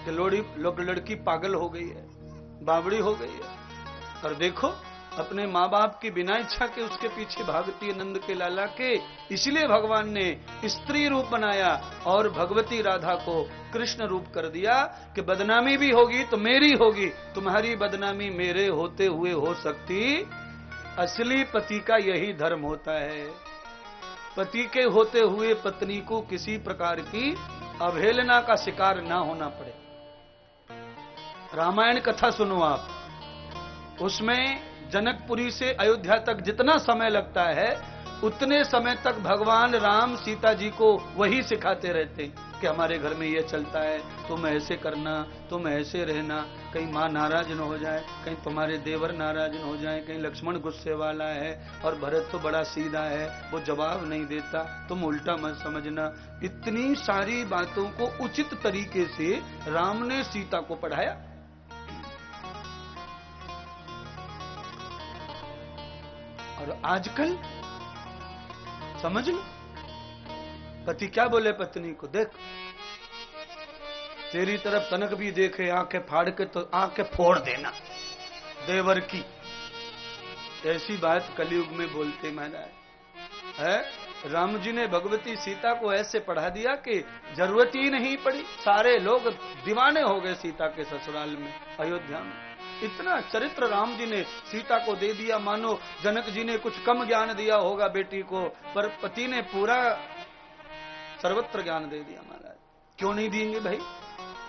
कि लड़की पागल हो गई है, बावड़ी हो गई है। और देखो अपने माँ बाप की बिना इच्छा के उसके पीछे भागती है नंद के लाला के। इसलिए भगवान ने स्त्री रूप बनाया और भगवती राधा को कृष्ण रूप कर दिया कि बदनामी भी होगी तो मेरी होगी, तुम्हारी बदनामी मेरे होते हुए हो सकती। असली पति का यही धर्म होता है, पति के होते हुए पत्नी को किसी प्रकार की अवहेलना का शिकार ना होना पड़े। रामायण कथा सुनो आप, उसमें जनकपुरी से अयोध्या तक जितना समय लगता है उतने समय तक भगवान राम सीता जी को वही सिखाते रहते कि हमारे घर में ये चलता है, तुम ऐसे करना, तुम ऐसे रहना, कहीं माँ नाराज न हो जाए, कहीं तुम्हारे देवर नाराज न हो जाए, कहीं लक्ष्मण गुस्से वाला है और भरत तो बड़ा सीधा है, वो जवाब नहीं देता, तुम उल्टा मत समझना। इतनी सारी बातों को उचित तरीके से राम ने सीता को पढ़ाया। और आजकल समझ लो, पति क्या बोले पत्नी को, देख तेरी तरफ तनक भी देखे आंखें फाड़ के तो आंखें फोड़ देना देवर की। ऐसी बात कलयुग में बोलते महाराज है। राम जी ने भगवती सीता को ऐसे पढ़ा दिया कि जरूरत ही नहीं पड़ी, सारे लोग दीवाने हो गए सीता के ससुराल में अयोध्या में। इतना चरित्र राम जी ने सीता को दे दिया, मानो जनक जी ने कुछ कम ज्ञान दिया होगा बेटी को, पर पति ने पूरा सर्वत्र ज्ञान दे दिया महाराज। क्यों नहीं देंगे भाई,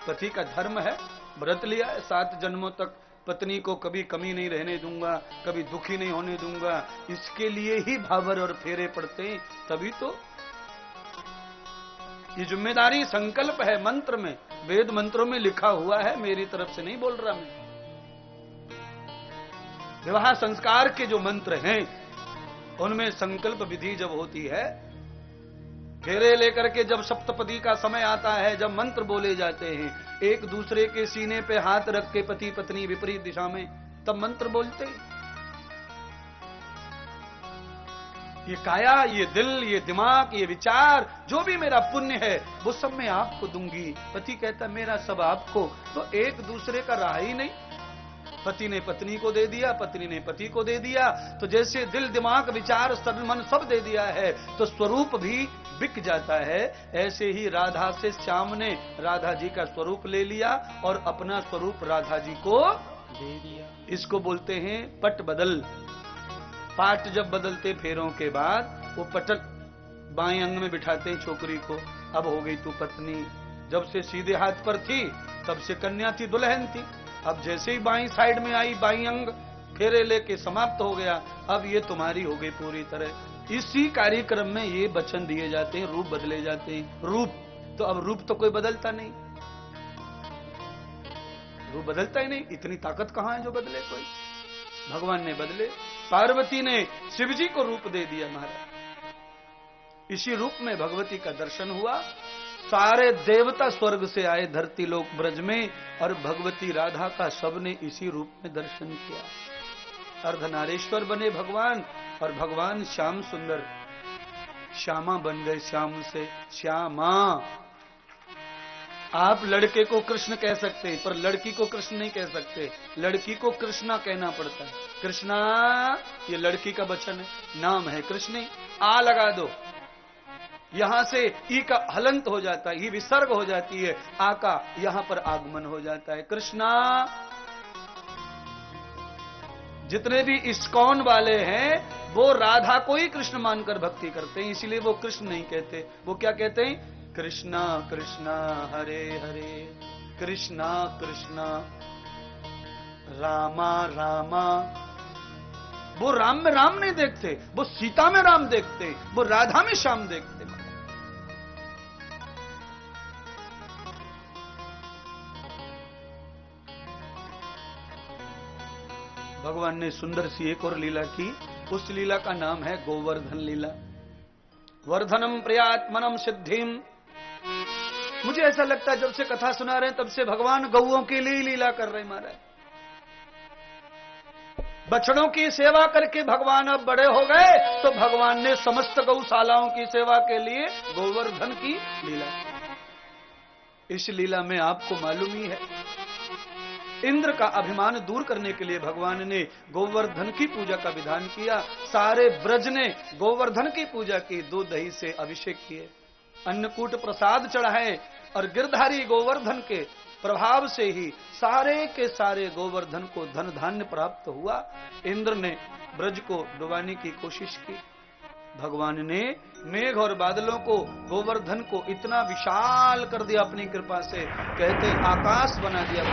पति का धर्म है, व्रत लिया है 7 जन्मों तक पत्नी को कभी कमी नहीं रहने दूंगा, कभी दुखी नहीं होने दूंगा, इसके लिए ही भावर और फेरे पड़ते हैं। तभी तो ये जिम्मेदारी संकल्प है, मंत्र में, वेद मंत्रों में लिखा हुआ है, मेरी तरफ से नहीं बोल रहा मैं। विवाह संस्कार के जो मंत्र हैं उनमें संकल्प विधि जब होती है, फेरे लेकर के जब सप्तपदी का समय आता है, जब मंत्र बोले जाते हैं, एक दूसरे के सीने पे हाथ रख के पति पत्नी विपरीत दिशा में, तब मंत्र बोलते हैं। ये काया, ये दिल, ये दिमाग, ये विचार, जो भी मेरा पुण्य है वो सब मैं आपको दूंगी। पति कहता मेरा सब आपको, तो एक दूसरे का रहा ही नहीं। पति ने पत्नी को दे दिया, पत्नी ने पति को दे दिया, तो जैसे दिल दिमाग विचार सब मन सब दे दिया है तो स्वरूप भी बिक जाता है। ऐसे ही राधा से श्याम ने राधा जी का स्वरूप ले लिया और अपना स्वरूप राधा जी को दे दिया। इसको बोलते हैं पट बदल। पाट जब बदलते फेरों के बाद वो पटक बाएं अंग में बिठाते हैं छोकरी को, अब हो गई तू पत्नी। जब से सीधे हाथ पर थी तब से कन्या थी, दुल्हन थी, अब जैसे ही बाईं साइड में आई, बाईं अंग फेरे लेके समाप्त हो गया, अब ये तुम्हारी हो गई पूरी तरह। इसी कार्यक्रम में ये वचन दिए जाते हैं, रूप बदले जाते हैं। रूप तो अब रूप तो कोई बदलता नहीं, रूप बदलता ही नहीं, इतनी ताकत कहां है जो बदले कोई। भगवान ने बदले, पार्वती ने शिव जी को रूप दे दिया महाराज। इसी रूप में भगवती का दर्शन हुआ, सारे देवता स्वर्ग से आए धरती लोक ब्रज में, और भगवती राधा का सबने इसी रूप में दर्शन किया। अर्धनारेश्वर बने भगवान, और भगवान श्याम सुंदर, श्यामा बन गए, श्याम से श्यामा। आप लड़के को कृष्ण कह सकते हैं पर लड़की को कृष्ण नहीं कह सकते, लड़की को कृष्णा कहना पड़ता है। कृष्णा ये लड़की का वचन है, नाम है कृष्ण। आ लगा दो, यहां से ई का हलंत हो जाता है, ई विसर्ग हो जाती है, आ का यहां पर आगमन हो जाता है। कृष्णा। जितने भी इस्कॉन वाले हैं वो राधा को ही कृष्ण मानकर भक्ति करते हैं, इसलिए वो कृष्ण नहीं कहते, वो क्या कहते हैं, कृष्णा कृष्णा हरे हरे, कृष्णा कृष्णा रामा रामा। वो राम में राम नहीं देखते, वो सीता में राम देखते, वो राधा में श्याम देखते। भगवान ने सुंदर सी एक और लीला की, उस लीला का नाम है गोवर्धन लीला। वर्धनम प्रियात्मनम सिद्धिम। मुझे ऐसा लगता है जब से कथा सुना रहे हैं तब से भगवान गौओं के लिए लीला कर रहे हैं महाराज। बछड़ों की सेवा करके भगवान अब बड़े हो गए तो भगवान ने समस्त गौशालाओं की सेवा के लिए गोवर्धन की लीला। इस लीला में आपको मालूम ही है, इंद्र का अभिमान दूर करने के लिए भगवान ने गोवर्धन की पूजा का विधान किया। सारे ब्रज ने गोवर्धन की पूजा की, दूध दही से अभिषेक किए, अन्नकूट प्रसाद चढ़ाए, और गिरधारी गोवर्धन के प्रभाव से ही सारे के सारे गोवर्धन को धन धान्य प्राप्त हुआ। इंद्र ने ब्रज को डुबाने की कोशिश की, भगवान ने मेघ और बादलों को, गोवर्धन को इतना विशाल कर दिया अपनी कृपा से, कहते आकाश बना दिया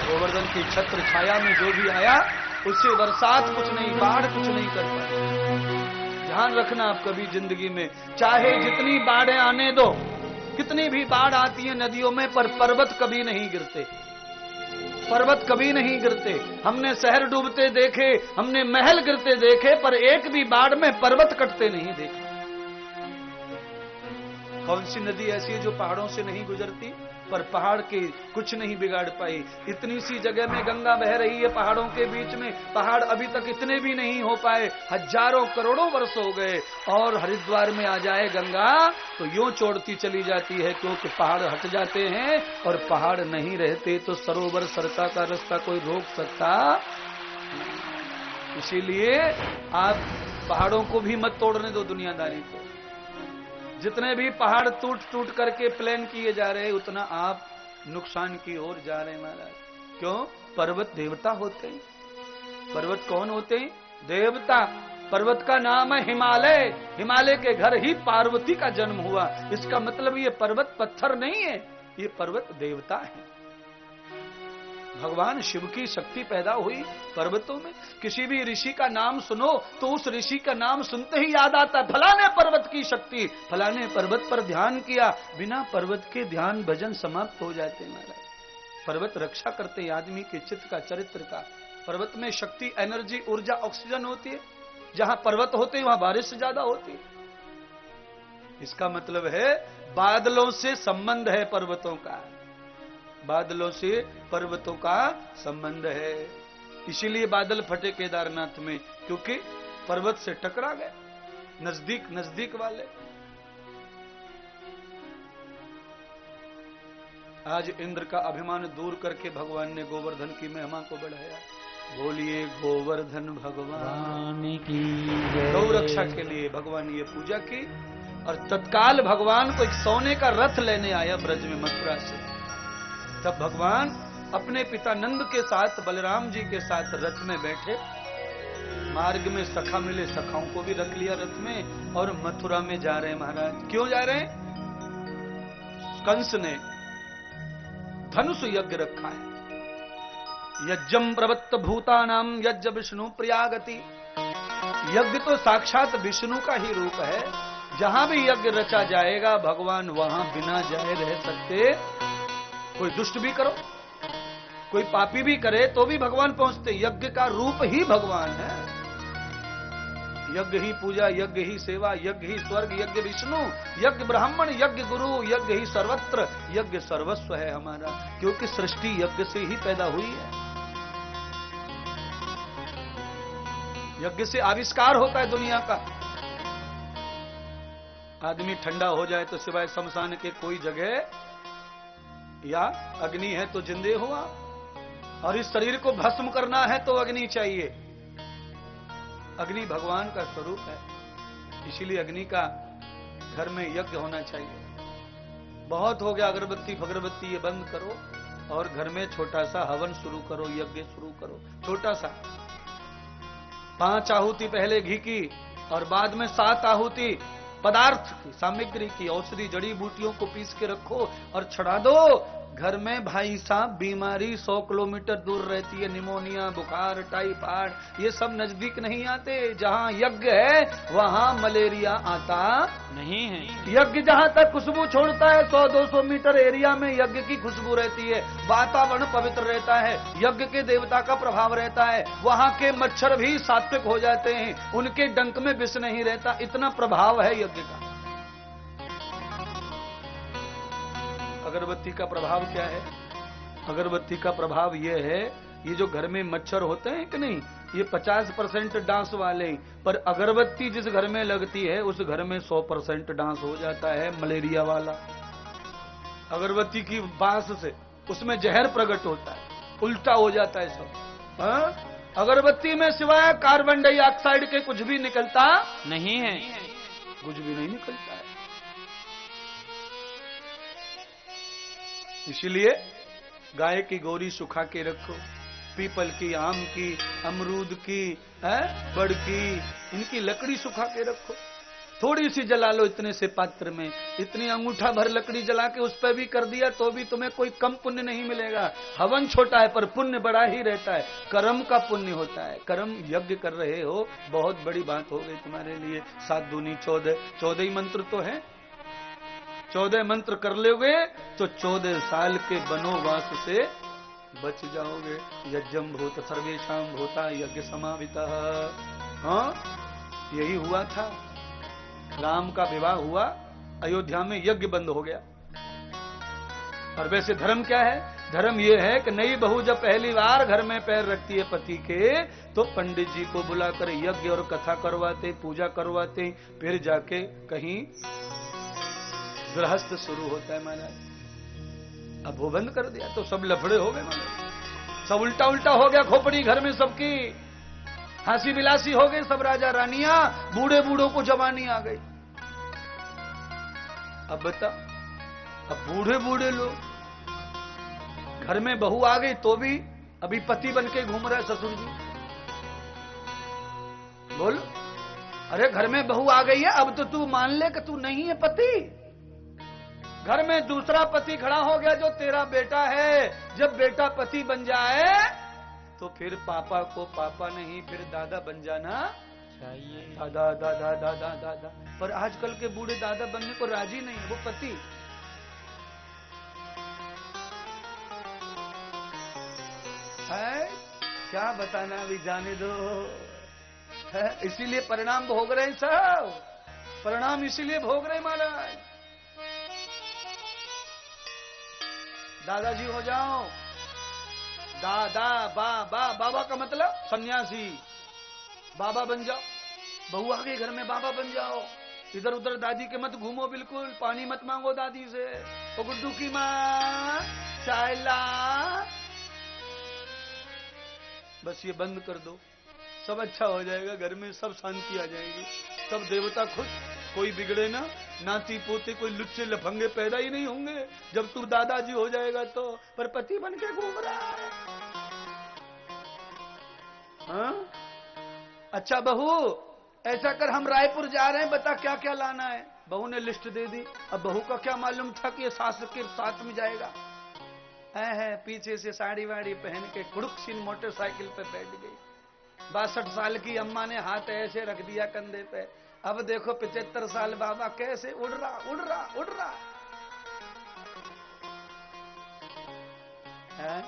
गोवर्धन की छत्र छाया में जो भी आया उससे बरसात कुछ नहीं, बाढ़ कुछ नहीं कर पाई। ध्यान रखना आप कभी जिंदगी में, चाहे जितनी बाढ़ें आने दो, कितनी भी बाढ़ आती है नदियों में, पर पर्वत कभी नहीं गिरते, पर्वत कभी नहीं गिरते। हमने शहर डूबते देखे, हमने महल गिरते देखे, पर एक भी बाढ़ में पर्वत कटते नहीं देखे। कौन सी नदी ऐसी है जो पहाड़ों से नहीं गुजरती, पर पहाड़ के कुछ नहीं बिगाड़ पाई। इतनी सी जगह में गंगा बह रही है पहाड़ों के बीच में, पहाड़ अभी तक इतने भी नहीं हो पाए, हजारों करोड़ों वर्ष हो गए, और हरिद्वार में आ जाए गंगा तो यूं छोड़ती चली जाती है, क्योंकि पहाड़ हट जाते हैं, और पहाड़ नहीं रहते तो सरोवर सरका का रास्ता कोई रोक सकता। इसीलिए आप पहाड़ों को भी मत तोड़ने दो दुनियादारी को। जितने भी पहाड़ टूट टूट करके प्लान किए जा रहे हैं, उतना आप नुकसान की ओर जा रहे हैं महाराज। क्यों? पर्वत देवता होते हैं। पर्वत कौन होते हैं? देवता। पर्वत का नाम है हिमालय, हिमालय के घर ही पार्वती का जन्म हुआ। इसका मतलब ये पर्वत पत्थर नहीं है, ये पर्वत देवता है। भगवान शिव की शक्ति पैदा हुई पर्वतों में। किसी भी ऋषि का नाम सुनो तो उस ऋषि का नाम सुनते ही याद आता है फलाने पर्वत की शक्ति, फलाने पर्वत पर ध्यान किया। बिना पर्वत के ध्यान भजन समाप्त हो जाते हैं महाराज। पर्वत रक्षा करते हैं आदमी के चित्त का, चरित्र का। पर्वत में शक्ति, एनर्जी, ऊर्जा, ऑक्सीजन होती है। जहां पर्वत होते हैं वहां बारिश ज्यादा होती है। इसका मतलब है बादलों से संबंध है पर्वतों का, बादलों से पर्वतों का संबंध है। इसीलिए बादल फटे केदारनाथ में, क्योंकि पर्वत से टकरा गए नजदीक नजदीक वाले। आज इंद्र का अभिमान दूर करके भगवान ने गोवर्धन की महिमा को बढ़ाया। बोलिए गोवर्धन भगवान की जय। गौ रक्षा के लिए भगवान ने ये पूजा की, और तत्काल भगवान को एक सोने का रथ लेने आया ब्रज में मथुरा से। तब भगवान अपने पिता नंद के साथ, बलराम जी के साथ रथ में बैठे। मार्ग में सखा मिले, सखाओं को भी रख लिया रथ में, और मथुरा में जा रहे हैं महाराज। क्यों जा रहे हैं? कंस ने धनुष यज्ञ रखा है। यज्ञम प्रवत्त भूतानाम यज्ञ विष्णु प्रियागति। यज्ञ तो साक्षात विष्णु का ही रूप है। जहां भी यज्ञ रचा जाएगा भगवान वहां बिना जाए रह सकते। कोई दुष्ट भी करो, कोई पापी भी करे तो भी भगवान पहुंचते। यज्ञ का रूप ही भगवान है। यज्ञ ही पूजा, यज्ञ ही सेवा, यज्ञ ही स्वर्ग, यज्ञ विष्णु, यज्ञ ब्राह्मण, यज्ञ गुरु, यज्ञ ही सर्वत्र। यज्ञ सर्वस्व है हमारा, क्योंकि सृष्टि यज्ञ से ही पैदा हुई है। यज्ञ से आविष्कार होता है दुनिया का। आदमी ठंडा हो जाए तो सिवाय शमशान के कोई जगह, या अग्नि है तो जिंदे हुआ, और इस शरीर को भस्म करना है तो अग्नि चाहिए। अग्नि भगवान का स्वरूप है, इसीलिए अग्नि का घर में यज्ञ होना चाहिए। बहुत हो गया अगरबत्ती फगरबत्ती, ये बंद करो और घर में छोटा सा हवन शुरू करो, यज्ञ शुरू करो। छोटा सा 5 आहुति पहले घी की, और बाद में 7 आहुति पदार्थ की, सामग्री की, औषधि जड़ी बूटियों को पीस के रखो और चढ़ा दो। घर में भाई साहब बीमारी 100 किलोमीटर दूर रहती है। निमोनिया, बुखार, टाइफाइड, ये सब नजदीक नहीं आते। जहां यज्ञ है वहां मलेरिया आता नहीं है। यज्ञ जहां तक खुशबू छोड़ता है 100-200 मीटर एरिया में यज्ञ की खुशबू रहती है। वातावरण पवित्र रहता है, यज्ञ के देवता का प्रभाव रहता है। वहां के मच्छर भी सात्विक हो जाते हैं, उनके डंक में विष नहीं रहता। इतना प्रभाव है यज्ञ का। अगरबत्ती का प्रभाव क्या है? अगरबत्ती का प्रभाव यह है, ये जो घर में मच्छर होते हैं कि नहीं, ये 50% डांस वाले, पर अगरबत्ती जिस घर में लगती है उस घर में 100% डांस हो जाता है, मलेरिया वाला। अगरबत्ती की बांस से उसमें जहर प्रकट होता है, उल्टा हो जाता है सब। हाँ? अगरबत्ती में सिवाय कार्बन डाइऑक्साइड के कुछ भी निकलता नहीं है, कुछ भी नहीं निकलता है। इसलिए गाय की गोरी सुखा के रखो, पीपल की, आम की, अमरूद की, बड़ की, इनकी लकड़ी सुखा के रखो। थोड़ी सी जला लो इतने से पात्र में, इतनी अंगूठा भर लकड़ी जला के उस पर भी कर दिया तो भी तुम्हें कोई कम पुण्य नहीं मिलेगा। हवन छोटा है पर पुण्य बड़ा ही रहता है, कर्म का पुण्य होता है। कर्म यज्ञ कर रहे हो, बहुत बड़ी बात हो गई तुम्हारे लिए। 7 दूनी 14, 14 ही मंत्र तो है। 14 मंत्र कर लोगे तो 14 साल के वनवास से बच जाओगे। यज्ञम भूत सर्वेशाम भूता यज्ञ समाविता। हाँ, यही हुआ था। राम का विवाह हुआ, अयोध्या में यज्ञ बंद हो गया। और वैसे धर्म क्या है? धर्म यह है कि नई बहू जब पहली बार घर में पैर रखती है पति के, तो पंडित जी को बुलाकर यज्ञ और कथा करवाते, पूजा करवाते, फिर जाके कहीं गृहस्थ शुरू होता है महाराज। अब वो बंद कर दिया तो सब लफड़े हो गए महाराज, सब उल्टा उल्टा हो गया। खोपड़ी घर में सबकी हंसी विलासी हो गई, सब राजा रानियां, बूढ़े बूढ़ों को जवानी आ गई। अब बता, अब बूढ़े बूढ़े लोग घर में बहू आ गई तो भी अभी पति बन के घूम रहा है ससुर जी। बोल, अरे घर में बहू आ गई है, अब तो तू मान ले कि तू नहीं है पति। घर में दूसरा पति खड़ा हो गया जो तेरा बेटा है। जब बेटा पति बन जाए तो फिर पापा को पापा नहीं, फिर दादा बन जाना चाहिए। दादा दादा दादा दादा। पर आजकल के बूढ़े दादा बनने को राजी नहीं, वो पति। है क्या बताना, अभी जाने दो। है इसीलिए परिणाम भोग रहे सब, परिणाम इसीलिए भोग रहे महाराज। दादाजी हो जाओ, दादा बाबा का मतलब सन्यासी, बाबा बन जाओ। बहू आ गई घर में, बाबा बन जाओ। इधर उधर दादी के मत घूमो, बिल्कुल पानी मत मांगो दादी से। ओ गुड्डू की माँ चाय ला, बस ये बंद कर दो, सब अच्छा हो जाएगा। घर में सब शांति आ जाएगी, सब देवता खुश, कोई बिगड़े ना, नाती पोते कोई लुच्चे लफंगे पैदा ही नहीं होंगे जब तू दादाजी हो जाएगा तो। पर पति बन के घूम रहा है। हाँ? अच्छा बहू ऐसा कर, हम रायपुर जा रहे हैं, बता क्या क्या लाना है। बहू ने लिस्ट दे दी। अब बहू का क्या मालूम था कि ये सास के साथ में जाएगा। है पीछे से साड़ी वाड़ी पहन के कुड़ुकसीन मोटरसाइकिल पे बैठ गई। 62 साल की अम्मा ने हाथ ऐसे रख दिया कंधे पे। अब देखो 75 साल बाबा कैसे उड़ रहा उड़ रहा उड़ रहा है।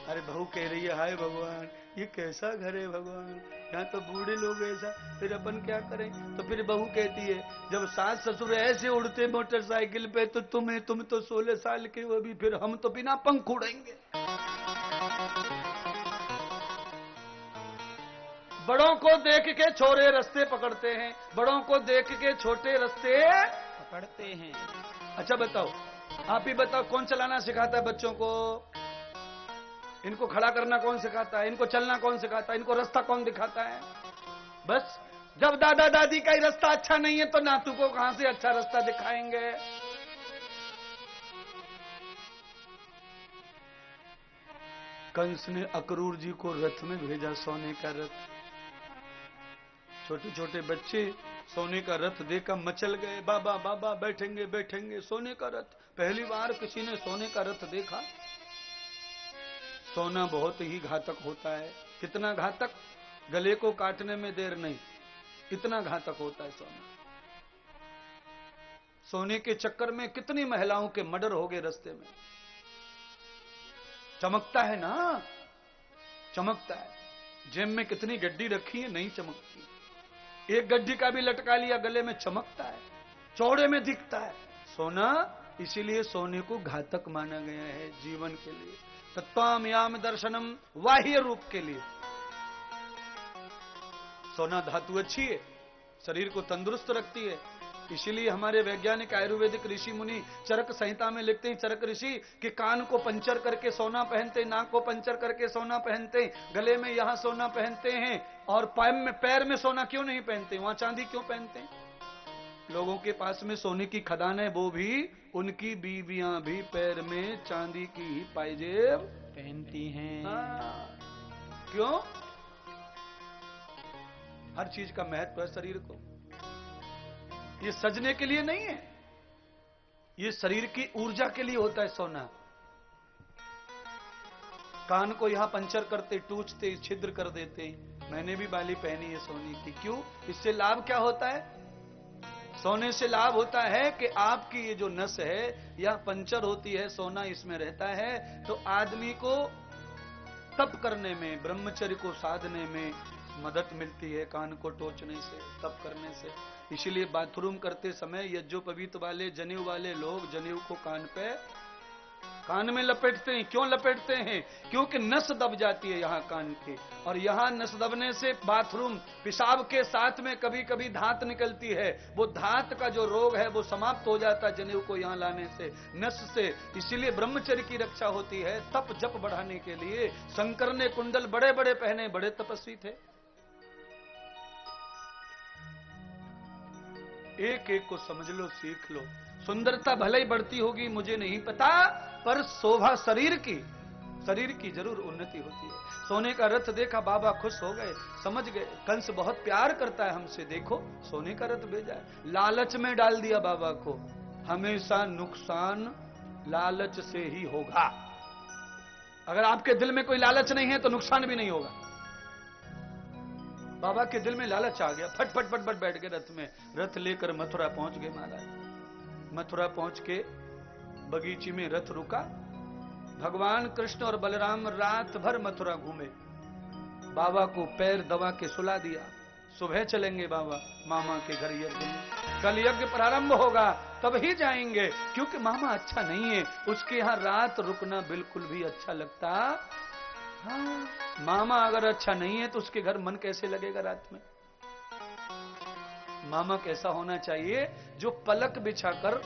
अरे बहू कह रही है, हाय भगवान ये कैसा घर है भगवान, यहाँ तो बूढ़े लोग ऐसा, फिर अपन क्या करें। तो फिर बहू कहती है, जब सास ससुर ऐसे उड़ते मोटरसाइकिल पे तो तुम तो 16 साल के हो भी, फिर हम तो बिना पंख उड़ेंगे। बड़ों को देख के छोरे रास्ते पकड़ते हैं, बड़ों को देख के छोटे रास्ते पकड़ते हैं। अच्छा बताओ, आप ही बताओ, कौन चलाना सिखाता है बच्चों को? इनको खड़ा करना कौन सिखाता है? इनको चलना कौन सिखाता है? इनको रास्ता कौन दिखाता है? बस जब दादा दादी का ही रास्ता अच्छा नहीं है तो नातू को कहां से अच्छा रास्ता दिखाएंगे? कंस ने अक्रूर जी को रथ में भेजा, सोने का रथ। छोटे छोटे बच्चे सोने का रथ देखकर मचल गए, बाबा बाबा बैठेंगे बैठेंगे। सोने का रथ, पहली बार किसी ने सोने का रथ देखा। सोना बहुत ही घातक होता है। कितना घातक? गले को काटने में देर नहीं, इतना घातक होता है सोना। सोने के चक्कर में कितनी महिलाओं के मर्डर हो गए रास्ते में। चमकता है ना, चमकता है। जेब में कितनी गड्डी रखी है, नहीं चमकती। एक गड्डी का भी लटका लिया गले में, चमकता है, चौड़े में दिखता है सोना। इसीलिए सोने को घातक माना गया है जीवन के लिए। तत्वाम याम दर्शनम, बाह्य रूप के लिए सोना धातु अच्छी है, शरीर को तंदुरुस्त रखती है, इसीलिए हमारे वैज्ञानिक आयुर्वेदिक ऋषि मुनि चरक संहिता में लिखते हैं, चरक ऋषि कि कान को पंचर करके सोना पहनते, नाक को पंचर करके सोना पहनते, गले में यहां सोना पहनते हैं, और पैर में सोना क्यों नहीं पहनते, वहां चांदी क्यों पहनते हैं? लोगों के पास में सोने की खदान है, वो भी उनकी बीवियां भी पैर में चांदी की ही पायजेब पहनती हैं। क्यों? हर चीज का महत्व है शरीर को। ये सजने के लिए नहीं है, ये शरीर की ऊर्जा के लिए होता है सोना। कान को यहां पंचर करते, टूचते, छिद्र कर देते। मैंने भी बाली पहनी है सोने की। क्यों? इससे लाभ क्या होता है? सोने से लाभ होता है कि आपकी ये जो नस है यह पंचर होती है, सोना इसमें रहता है, तो आदमी को तप करने में, ब्रह्मचर्य को साधने में मदद मिलती है कान को टोचने से, तप करने से। इसीलिए बाथरूम करते समय यज्ञोपवीत वाले, जनेऊ वाले लोग जनेऊ को कान में लपेटते हैं। क्यों लपेटते हैं? क्योंकि नस दब जाती है यहाँ कान के, और यहाँ नस दबने से बाथरूम पेशाब के साथ में कभी कभी धात निकलती है, वो धात का जो रोग है वो समाप्त हो जाता है जनेऊ को यहाँ लाने से, नस से। इसीलिए ब्रह्मचर्य की रक्षा होती है। तप जप बढ़ाने के लिए शंकर ने कुंडल बड़े बड़े पहने, बड़े तपस्वी थे। एक एक को समझ लो, सीख लो। सुंदरता भले ही बढ़ती होगी, मुझे नहीं पता, पर शोभा शरीर की जरूर उन्नति होती है। सोने का रथ देखा, बाबा खुश हो गए, समझ गए कंस बहुत प्यार करता है हमसे, देखो सोने का रथ भेजा है। लालच में डाल दिया बाबा को। हमेशा नुकसान लालच से ही होगा। अगर आपके दिल में कोई लालच नहीं है तो नुकसान भी नहीं होगा। बाबा के दिल में लालच आ गया, फट फट फट फट बैठ गए रथ में। रथ लेकर मथुरा पहुंच गए महाराज। मथुरा पहुंच के बगीचे में रथ रुका। भगवान कृष्ण और बलराम रात भर मथुरा घूमे। बाबा को पैर दबा के सुला दिया। सुबह चलेंगे बाबा मामा के घर यज्ञ में, कल यज्ञ प्रारंभ होगा तब ही जाएंगे, क्योंकि मामा अच्छा नहीं है, उसके यहां रात रुकना बिल्कुल भी अच्छा लगता। हाँ, मामा अगर अच्छा नहीं है तो उसके घर मन कैसे लगेगा रात में? मामा कैसा होना चाहिए? जो पलक बिछाकर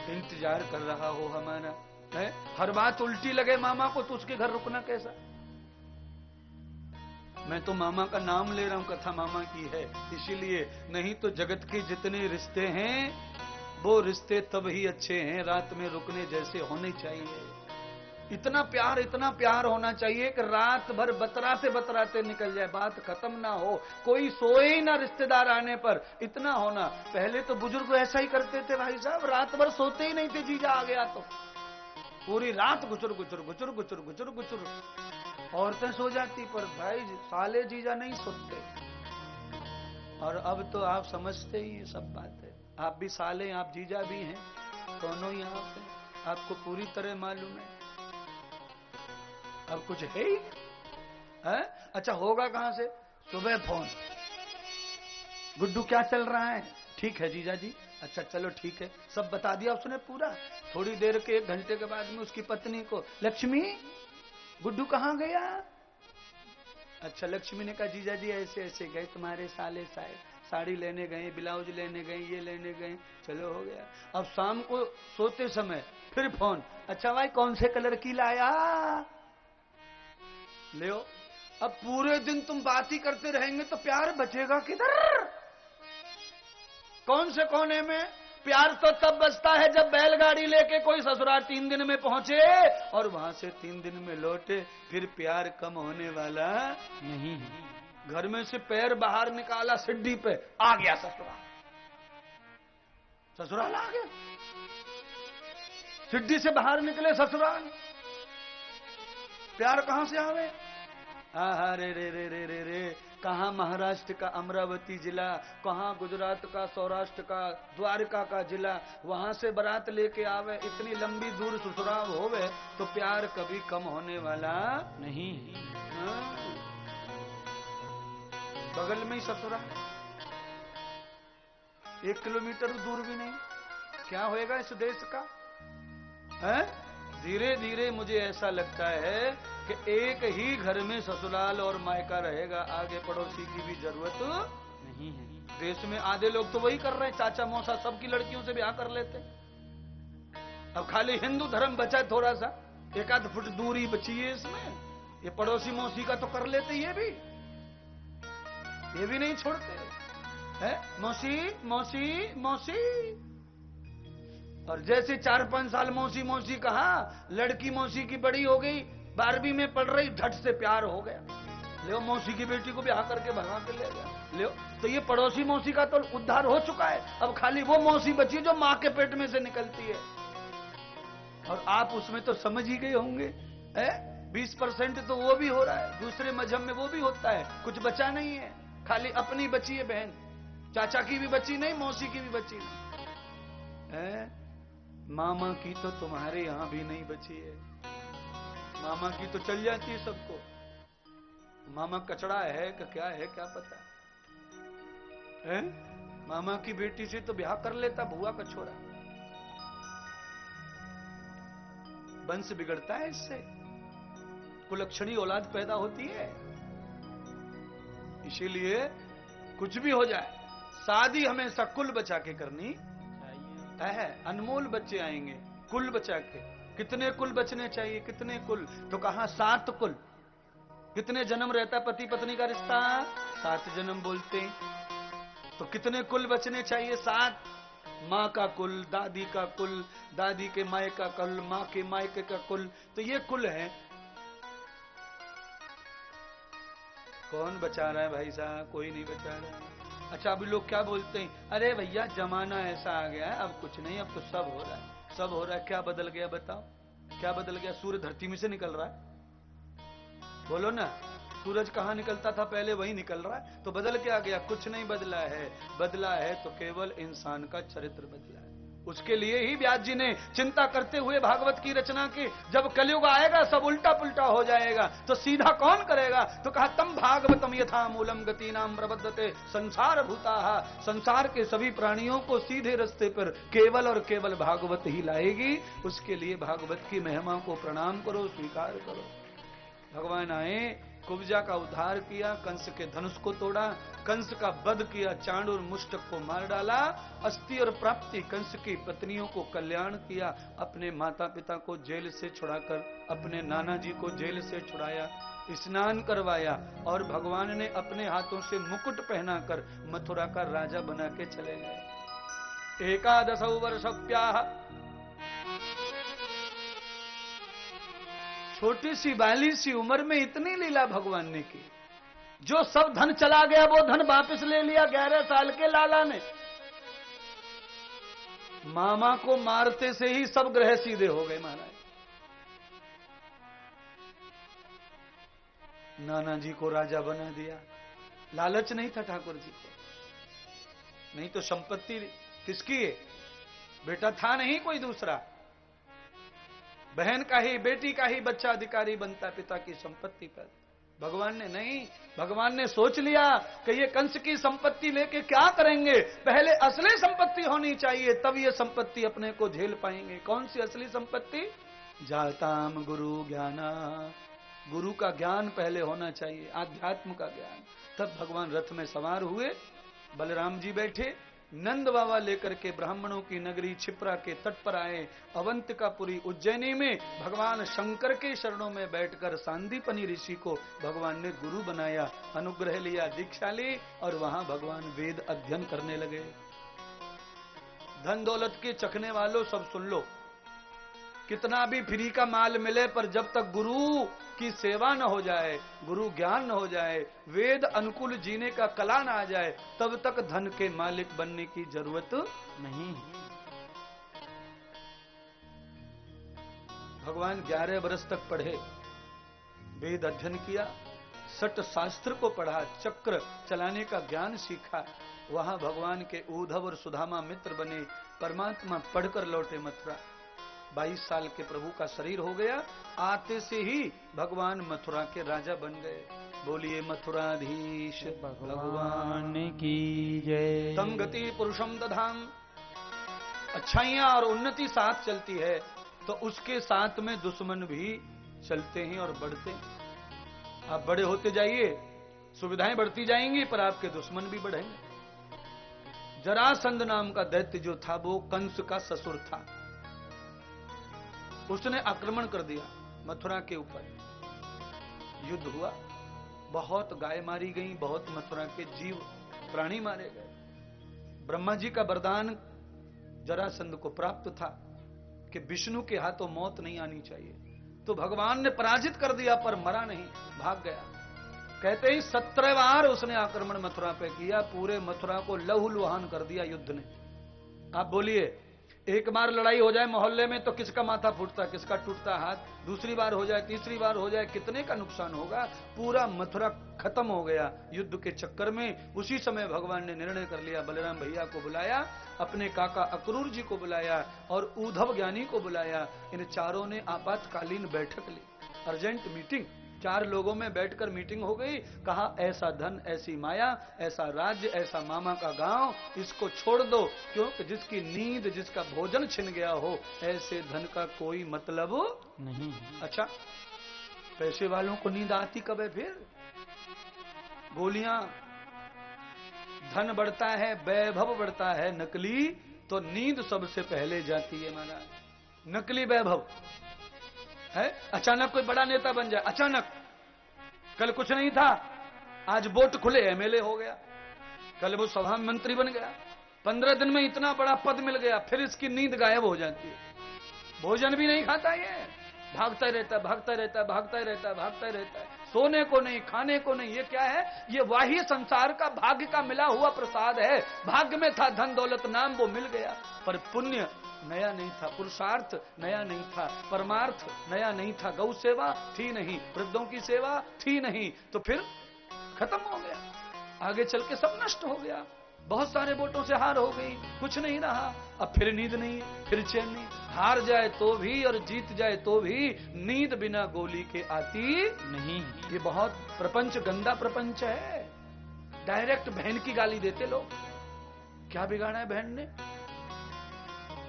इंतजार कर रहा हो हमारा, है? हर बात उल्टी लगे मामा को तो उसके घर रुकना कैसा? मैं तो मामा का नाम ले रहा हूं, कथा मामा की है इसीलिए, नहीं तो जगत के जितने रिश्ते हैं वो रिश्ते तब ही अच्छे हैं रात में रुकने जैसे होने चाहिए। इतना प्यार होना चाहिए कि रात भर बतराते बतराते निकल जाए, बात खत्म ना हो, कोई सोए ही ना रिश्तेदार आने पर, इतना होना। पहले तो बुजुर्ग ऐसा ही करते थे भाई साहब, रात भर सोते ही नहीं थे, जीजा आ गया तो पूरी रात गुचुर गुचुर गुचुर गुचुर गुचुर गुचुर। औरतें सो जाती पर भाई साले जीजा नहीं सोते। और अब तो आप समझते ही ये सब बात है, आप भी साले, आप जीजा भी हैं, दोनों ही आप हैं, आपको पूरी तरह मालूम है। अब कुछ है ही है? अच्छा होगा कहां से? सुबह फोन, गुड्डू क्या चल रहा है? ठीक है जीजा जी। अच्छा चलो ठीक है, सब बता दिया उसने पूरा। थोड़ी देर के 1 घंटे के बाद में उसकी पत्नी को, लक्ष्मी गुड्डू कहां गया? अच्छा लक्ष्मी ने कहा जीजा जी ऐसे ऐसे गए, तुम्हारे साले साड़ी लेने गए, ब्लाउज लेने गए, ये लेने गए, चलो हो गया। अब शाम को सोते समय फिर फोन, अच्छा भाई कौन से कलर की लाया? ले अब पूरे दिन तुम बात ही करते रहेंगे तो प्यार बचेगा किधर? कौन से कोने में? प्यार तो तब बचता है जब बैलगाड़ी लेके कोई ससुराल 3 दिन में पहुंचे और वहां से 3 दिन में लौटे, फिर प्यार कम होने वाला नहीं है। घर में से पैर बाहर निकाला सिड्डी पे, आ गया ससुराल आ गया, सिड्डी से बाहर निकले ससुराल, प्यार कहां से आवे? रे रे रे रे रे रे, कहां महाराष्ट्र का अमरावती जिला, कहां गुजरात का, सौराष्ट्र का, द्वारका का जिला, वहां से बारात लेके आवे, इतनी लंबी दूर ससुराल होवे तो प्यार कभी कम होने वाला नहीं। बगल में ही ससुराल, 1 किलोमीटर दूर भी नहीं, क्या होएगा इस देश का? है धीरे धीरे मुझे ऐसा लगता है कि एक ही घर में ससुराल और मायका रहेगा, आगे पड़ोसी की भी जरूरत नहीं है। देश में आधे लोग तो वही कर रहे हैं, चाचा मौसा सबकी लड़कियों से ब्याह कर लेते। अब खाली हिंदू धर्म बचा है थोड़ा सा, एक आध फुट दूरी बची है इसमें। ये पड़ोसी मौसी का तो कर लेते, ये भी नहीं छोड़ते है। मौसी मौसी मौसी, और जैसे 4-5 साल मौसी मौसी कहा, लड़की मौसी की बड़ी हो गई, 12वीं में पढ़ रही, झट से प्यार हो गया, ले मौसी की बेटी को ब्याह करके भगा के ले गया, ले। तो ये पड़ोसी मौसी का तो उद्धार हो चुका है। अब खाली वो मौसी बची जो मां के पेट में से निकलती है, और आप उसमें तो समझ ही गए होंगे, 20% तो वो भी हो रहा है, दूसरे मजहब में वो भी होता है, कुछ बचा नहीं है, खाली अपनी बची है बहन, चाचा की भी बची नहीं, मौसी की भी बची नहीं। मामा की तो तुम्हारे यहां भी नहीं बची है, मामा की तो चल जाती है सबको, मामा कचड़ा है कि क्या है क्या पता है। मामा की बेटी से तो ब्याह कर लेता बुआ का छोरा। वंश बिगड़ता है इससे, कुलक्षणी औलाद पैदा होती है। इसीलिए कुछ भी हो जाए, शादी हमेशा कुल बचा के करनी है। अनमोल बच्चे आएंगे कुल बचा के। कितने कुल बचने चाहिए, कितने कुल? तो कहा 7 कुल। कितने जन्म रहता पति पत्नी का रिश्ता? 7 जन्म बोलते। तो कितने कुल बचने चाहिए? 7। माँ का कुल, दादी का कुल, दादी के माए का कुल, माँ के मायके का कुल, तो ये कुल है। कौन बचा रहा है भाई साहब? कोई नहीं बचा रहा है। अच्छा, अभी लोग क्या बोलते हैं, अरे भैया जमाना ऐसा आ गया है, अब कुछ नहीं, अब तो सब हो रहा है, सब हो रहा है। क्या बदल गया बताओ, क्या बदल गया? सूर्य धरती में से निकल रहा है, बोलो ना। सूरज कहाँ निकलता था पहले, वही निकल रहा है। तो बदल क्या गया? कुछ नहीं बदला है। बदला है तो केवल इंसान का चरित्र बदला है। उसके लिए ही व्यास जी ने चिंता करते हुए भागवत की रचना की। जब कलयुग आएगा सब उल्टा पुल्टा हो जाएगा, तो सीधा कौन करेगा? तो कहा तम भागवतम यथा मूलम गति नाम प्रबद्धते संसार भूताहा। संसार के सभी प्राणियों को सीधे रास्ते पर केवल और केवल भागवत ही लाएगी। उसके लिए भागवत की महिमा को प्रणाम करो, स्वीकार करो। भगवान आए, कुब्जा का उद्धार किया, कंस के धनुष को तोड़ा, कंस का वध किया, चाणूर मुष्टक को मार डाला, अस्थि और प्राप्ति, कंस की पत्नियों को कल्याण किया, अपने माता पिता को जेल से छुड़ाकर अपने नाना जी को जेल से छुड़ाया, स्नान करवाया, और भगवान ने अपने हाथों से मुकुट पहनाकर मथुरा का राजा बना के चले गए। 11 वर्षप्याः, छोटी सी बाली सी उम्र में इतनी लीला भगवान ने की। जो सब धन चला गया वो धन वापस ले लिया 11 साल के लाला ने। मामा को मारते से ही सब ग्रह सीधे हो गए महाराज। नाना जी को राजा बना दिया। लालच नहीं था ठाकुर जी को, नहीं तो संपत्ति किसकी है? बेटा था नहीं कोई दूसरा, बहन का ही, बेटी का ही बच्चा अधिकारी बनता पिता की संपत्ति पर। भगवान ने नहीं, भगवान ने सोच लिया कि ये कंस की संपत्ति लेके क्या करेंगे, पहले असली संपत्ति होनी चाहिए, तब ये संपत्ति अपने को झेल पाएंगे। कौन सी असली संपत्ति? जाताम गुरु ज्ञाना, गुरु का ज्ञान पहले होना चाहिए, आध्यात्म का ज्ञान। तब भगवान रथ में सवार हुए, बलराम जी बैठे, नंद बाबा लेकर के ब्राह्मणों की नगरी क्षिप्रा के तट पर आए। अवंतिकापुरी उज्जैनी में भगवान शंकर के शरणों में बैठकर सांदीपनी ऋषि को भगवान ने गुरु बनाया, अनुग्रह लिया, दीक्षा ली, और वहां भगवान वेद अध्ययन करने लगे। धन दौलत के चखने वालों सब सुन लो, कितना भी फ्री का माल मिले, पर जब तक गुरु की सेवा न हो जाए, गुरु ज्ञान न हो जाए, वेद अनुकूल जीने का कला न आ जाए, तब तक धन के मालिक बनने की जरूरत नहीं। भगवान 11 वर्ष तक पढ़े, वेद अध्ययन किया, 6 शास्त्र को पढ़ा, चक्र चलाने का ज्ञान सीखा। वहां भगवान के उद्धव और सुदामा मित्र बने, परमात्मा पढ़कर लौटे मथुरा। 22 साल के प्रभु का शरीर हो गया, आते से ही भगवान मथुरा के राजा बन गए। बोलिए मथुराधीश भगवान की जय। तम गति पुरुषम दधाम। अच्छाइयां और उन्नति साथ चलती है, तो उसके साथ में दुश्मन भी चलते हैं और बढ़ते हैं। आप बड़े होते जाइए, सुविधाएं बढ़ती जाएंगी, पर आपके दुश्मन भी बढ़ेंगे। जरासंध नाम का दैत्य जो था वो कंस का ससुर था। उसने आक्रमण कर दिया मथुरा के ऊपर। युद्ध हुआ, बहुत गाय मारी गई, बहुत मथुरा के जीव प्राणी मारे गए। ब्रह्मा जी का वरदान जरासंध को प्राप्त था कि विष्णु के हाथों मौत नहीं आनी चाहिए, तो भगवान ने पराजित कर दिया, पर मरा नहीं, भाग गया। कहते ही 17 बार उसने आक्रमण मथुरा पे किया, पूरे मथुरा को लहूलुहान कर दिया युद्ध ने। आप बोलिए, एक बार लड़ाई हो जाए मोहल्ले में तो किसका माथा फूटता, किसका टूटता हाथ, दूसरी बार हो जाए, तीसरी बार हो जाए, कितने का नुकसान होगा। पूरा मथुरा खत्म हो गया युद्ध के चक्कर में। उसी समय भगवान ने निर्णय कर लिया, बलराम भैया को बुलाया, अपने काका अक्रूर जी को बुलाया और उद्धव ज्ञानी को बुलाया। इन चारों ने आपातकालीन बैठक ली, अर्जेंट मीटिंग। 4 लोगों में बैठकर मीटिंग हो गई। कहा ऐसा धन, ऐसी माया, ऐसा राज्य, ऐसा मामा का गांव, इसको छोड़ दो, क्योंकि जिसकी नींद, जिसका भोजन छिन गया हो, ऐसे धन का कोई मतलब नहीं। अच्छा, पैसे वालों को नींद आती कब है फिर? गोलियां, धन बढ़ता है, वैभव बढ़ता है, नकली तो नींद सबसे पहले जाती है महाराज। नकली वैभव है, अचानक कोई बड़ा नेता बन जाए, अचानक, कल कुछ नहीं था, आज वोट खुले एमएलए हो गया, कल वो सभा में मंत्री बन गया, 15 दिन में इतना बड़ा पद मिल गया, फिर इसकी नींद गायब हो जाती है। भोजन भी नहीं खाता, ये भागता रहता है, भागता रहता है, भागता रहता है, भागता रहता है, सोने को नहीं, खाने को नहीं। ये क्या है? ये बाह्य संसार का भाग्य का मिला हुआ प्रसाद है। भाग्य में था धन दौलत नाम, वो मिल गया, पर पुण्य नया नहीं था, पुरुषार्थ नया नहीं था, परमार्थ नया नहीं था, गौ सेवा थी नहीं, वृद्धों की सेवा थी नहीं, तो फिर खत्म हो गया। आगे चल के सब नष्ट हो गया। बहुत सारे वोटों से हार हो गई, कुछ नहीं रहा। अब फिर नींद नहीं, फिर चैन नहीं, हार जाए तो भी और जीत जाए तो भी नींद बिना गोली के आती नहीं। ये बहुत प्रपंच गंदा प्रपंच है। डायरेक्ट बहन की गाली देते लोग, क्या बिगाड़ा है बहन ने?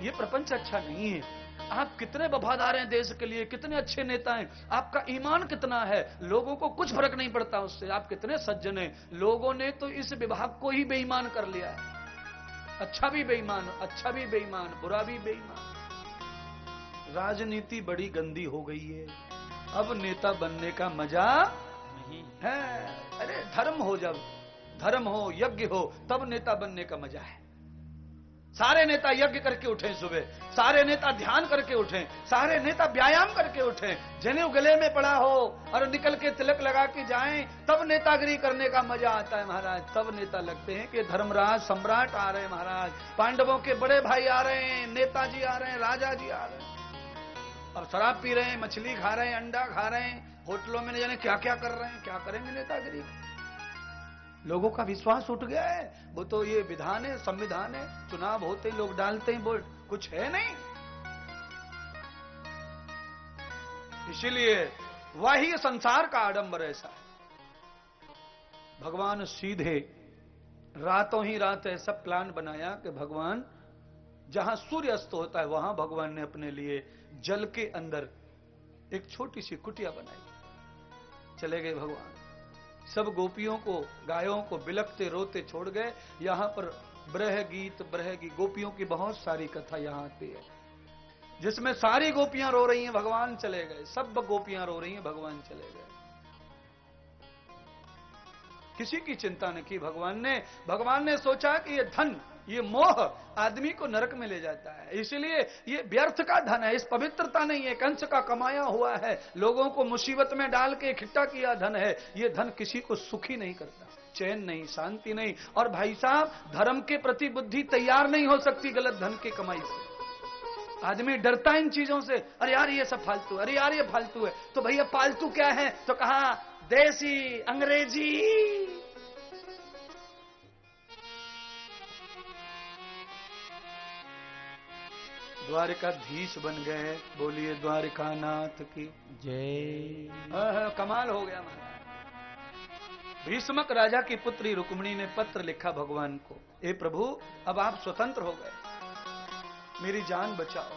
ये प्रपंच अच्छा नहीं है। आप कितने वफादार हैं देश के लिए, कितने अच्छे नेता हैं, आपका ईमान कितना है, लोगों को कुछ फर्क नहीं पड़ता उससे, आप कितने सज्जन हैं। लोगों ने तो इस विभाग को ही बेईमान कर लिया है। अच्छा भी बेईमान, अच्छा भी बेईमान, बुरा भी बेईमान। राजनीति बड़ी गंदी हो गई है। अब नेता बनने का मजा नहीं है। अरे धर्म हो, जब धर्म हो, यज्ञ हो, तब नेता बनने का मजा है। सारे नेता यज्ञ करके उठे, सुबह सारे नेता ध्यान करके उठे, सारे नेता व्यायाम करके उठे, जनेऊ गले में पड़ा हो और निकल के तिलक लगा के जाएं, तब नेतागिरी करने का मजा आता है महाराज। तब नेता लगते हैं कि धर्मराज सम्राट आ रहे हैं महाराज, पांडवों के बड़े भाई आ रहे हैं, नेताजी आ रहे हैं, राजा जी आ रहे हैं। अब शराब पी रहे हैं, मछली खा रहे हैं, अंडा खा रहे हैं, होटलों में न जाने क्या क्या कर रहे हैं। क्या करेंगे नेतागिरी? लोगों का विश्वास उठ गया है। वो तो ये विधान है, संविधान है, चुनाव होते ही लोग डालते हैं वोट, कुछ है नहीं। इसीलिए वही संसार का आडंबर ऐसा है। भगवान सीधे रातों ही रात ऐसा प्लान बनाया कि भगवान जहां सूर्य अस्त होता है वहां भगवान ने अपने लिए जल के अंदर एक छोटी सी कुटिया बनाई। चले गए भगवान, सब गोपियों को, गायों को बिलखते रोते छोड़ गए। यहां पर ब्रह गीत, गोपियों की बहुत सारी कथा यहां आती है, जिसमें सारी गोपियां रो रही हैं, भगवान चले गए। सब गोपियां रो रही हैं, भगवान चले गए। किसी की चिंता न की भगवान ने सोचा कि ये धन, ये मोह आदमी को नरक में ले जाता है, इसलिए ये व्यर्थ का धन है, इस पवित्रता नहीं है, कंस का कमाया हुआ है, लोगों को मुसीबत में डाल के इकट्ठा किया धन है। ये धन किसी को सुखी नहीं करता, चैन नहीं, शांति नहीं। और भाई साहब, धर्म के प्रति बुद्धि तैयार नहीं हो सकती गलत धन की कमाई से। आदमी डरता है इन चीजों से, अरे यार ये सब फालतू, अरे यार ये फालतू है। तो भैया पालतू क्या है? तो कहा देसी, अंग्रेजी। द्वारिकाधीश बन गए। बोलिए द्वारिकानाथ की जय। कमाल हो गया महाराज। भीष्मक राजा की पुत्री रुक्मिणी ने पत्र लिखा भगवान को, हे प्रभु अब आप स्वतंत्र हो गए, मेरी जान बचाओ।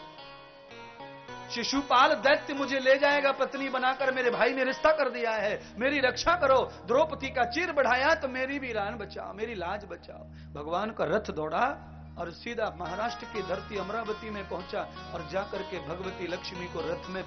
शिशुपाल दैत्य मुझे ले जाएगा पत्नी बनाकर, मेरे भाई ने रिश्ता कर दिया है, मेरी रक्षा करो। द्रौपदी का चीर बढ़ाया तो मेरी भी रान बचाओ, मेरी लाज बचाओ। भगवान का रथ दौड़ा और सीधा महाराष्ट्र की धरती अमरावती में पहुंचा और जाकर के भगवती लक्ष्मी को रथ में